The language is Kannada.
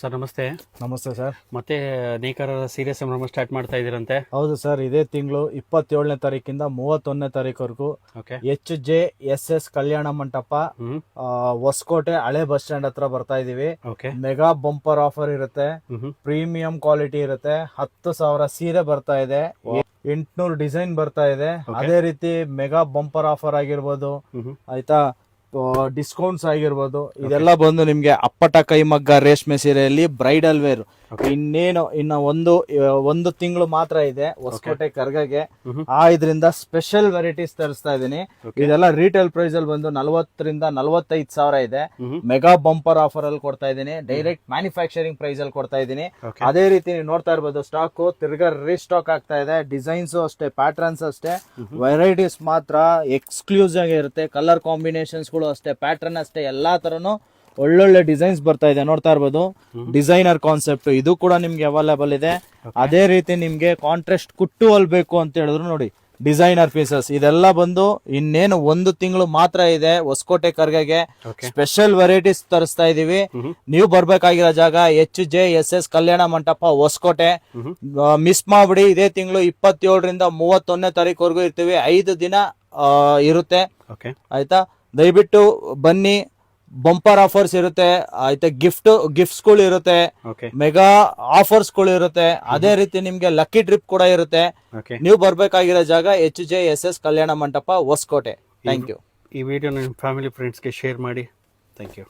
ಸರ್ ನಮಸ್ತೆ. ನಮಸ್ತೆ ಸರ್. ಮತ್ತೆ ನೇಕಾರರ ಸೀರಿಯಸ್ ಸಂಭ್ರಮ ಸ್ಟಾರ್ಟ್ ಮಾಡ್ತಾ ಇದೀರಂತೆ? ಹೌದು ಸರ್, ಇದೇ ತಿಂಗಳು 27ನೇ ತಾರೀಕಿಂದ 31ನೇ ತಾರೀಕುವರೆಗೂ HJSS ಕಲ್ಯಾಣ ಮಂಟಪ, ಹೊಸಕೋಟೆ ಹಳೆ ಬಸ್ ಸ್ಟ್ಯಾಂಡ್ ಹತ್ರ ಬರ್ತಾ ಇದೀವಿ. ಮೆಗಾ ಬಂಪರ್ ಆಫರ್ ಇರುತ್ತೆ, ಪ್ರೀಮಿಯಂ ಕ್ವಾಲಿಟಿ ಇರುತ್ತೆ, 10,000 ಸೀರೆ ಬರ್ತಾ ಇದೆ, 800 ಡಿಸೈನ್ ಬರ್ತಾ ಇದೆ. ಅದೇ ರೀತಿ ಮೆಗಾ ಬಂಪರ್ ಆಫರ್ ಆಗಿರ್ಬೋದು, ಆಯ್ತಾ, ಡಿಸ್ಕೌಂಟ್ಸ್ ಆಗಿರ್ಬೋದು, ಇದೆಲ್ಲ ಬಂದು ನಿಮ್ಗೆ ಅಪ್ಪಟ ಕೈಮಗ್ಗ ರೇಷ್ಮೆ ಸೀರೆಯಲ್ಲಿ ಬ್ರೈಡಲ್ ವೇರ್. ಇನ್ನ ಒಂದು ತಿಂಗಳು ಮಾತ್ರ ಇದೆ ಹೊಸಕೋಟೆ ಕರ್ಗಗೆ. ಇದರಿಂದ ಸ್ಪೆಷಲ್ ವೆರೈಟೀಸ್ ತರಿಸ್ತಾ ಇದೀನಿ. ಇದೆಲ್ಲ ರೀಟೇಲ್ ಪ್ರೈಸ್ ಅಲ್ಲಿ ಬಂದು 40,000 ರಿಂದ 45,000 ಇದೆ. ಮೆಗಾ ಬಂಪರ್ ಆಫರ್ ಅಲ್ಲಿ ಕೊಡ್ತಾ ಇದೀನಿ, ಡೈರೆಕ್ಟ್ ಮ್ಯಾನುಫ್ಯಾಕ್ಚರಿಂಗ್ ಪ್ರೈಸ್ ಅಲ್ಲಿ ಕೊಡ್ತಾ ಇದೀನಿ. ಅದೇ ರೀತಿ ನೀವು ನೋಡ್ತಾ ಇರ್ಬೋದು, ಸ್ಟಾಕ್ ತಿರ್ಗಾ ರೀಸ್ಟಾಕ್ ಆಗ್ತಾ ಇದೆ. ಡಿಸೈನ್ಸ್ ಅಷ್ಟೇ, ಪ್ಯಾಟರ್ನ್ಸ್ ಅಷ್ಟೇ, ವೆರೈಟೀಸ್ ಮಾತ್ರ ಎಕ್ಸ್ಕ್ಲೂಸಿವ್ ಆಗಿರುತ್ತೆ. ಕಲರ್ ಕಾಂಬಿನೇಷನ್ಸ್ ಗಳು ಅಷ್ಟೇ, ಪ್ಯಾಟರ್ನ್ ಅಷ್ಟೇ, ಎಲ್ಲಾ ತರನು ಒಳ್ಳೊಳ್ಳೆ ಡಿಸೈನ್ಸ್ ಬರ್ತಾ ಇದೆ. ನೋಡ್ತಾ ಇರ್ಬೋದು, ಡಿಸೈನರ್ ಕಾನ್ಸೆಪ್ಟ್ ಇದು ಕೂಡ ನಿಮ್ಗೆ ಅವೈಲೇಬಲ್ ಇದೆ. ಅದೇ ರೀತಿ ನಿಮ್ಗೆ ಕಾಂಟ್ರಾಸ್ಟ್ ಕುಟ್ಟು ಬೇಕು ಅಂತ ಹೇಳಿದ್ರು ನೋಡಿ, ಡಿಸೈನರ್ ಪೀಸಸ್ ಇದೆಲ್ಲ ಬಂದು ಇನ್ನೇನು ಒಂದು ತಿಂಗಳು ಮಾತ್ರ ಇದೆ ಹೊಸಕೋಟೆ ಕರ್ಗೆಗೆ. ಸ್ಪೆಷಲ್ ವೆರೈಟೀಸ್ ತರಿಸ್ತಾ ಇದೀವಿ. ನೀವು ಬರ್ಬೇಕಾಗಿರೋ ಜಾಗ HJSS ಕಲ್ಯಾಣ ಮಂಟಪ, ಹೊಸಕೋಟೆ. ಮಿಸ್ ಮಾಡ್ಬಿಡಿ. ಇದೇ ತಿಂಗಳು 27 ರಿಂದ 31ನೇ ತಾರೀಕುವರೆಗೂ ಇರ್ತೀವಿ. 5 ದಿನ ಇರುತ್ತೆ, ಆಯ್ತಾ. ದಯವಿಟ್ಟು ಬನ್ನಿ. ಬಂಪರ್ ಆಫರ್ಸ್ ಇರುತ್ತೆ, ಆಯ್ತಾ, ಗಿಫ್ಟ್ಸ್ ಗಳು ಇರುತ್ತೆ, ಮೆಗಾ ಆಫರ್ಸ್ ಗಳು ಇರುತ್ತೆ. ಅದೇ ರೀತಿ ನಿಮ್ಗೆ ಲಕ್ಕಿ ಟ್ರಿಪ್ ಕೂಡ ಇರುತ್ತೆ. ನೀವು ಬರ್ಬೇಕಾಗಿರೋ ಜಾಗ HJSS ಕಲ್ಯಾಣ ಮಂಟಪ, ಹೊಸಕೋಟೆ. Thank you. ಈ ವಿಡಿಯೋ ನಿಮ್ಮ ಫ್ಯಾಮಿಲಿ ಫ್ರೆಂಡ್ಸ್ಗೆ ಶೇರ್ ಮಾಡಿ. Thank you.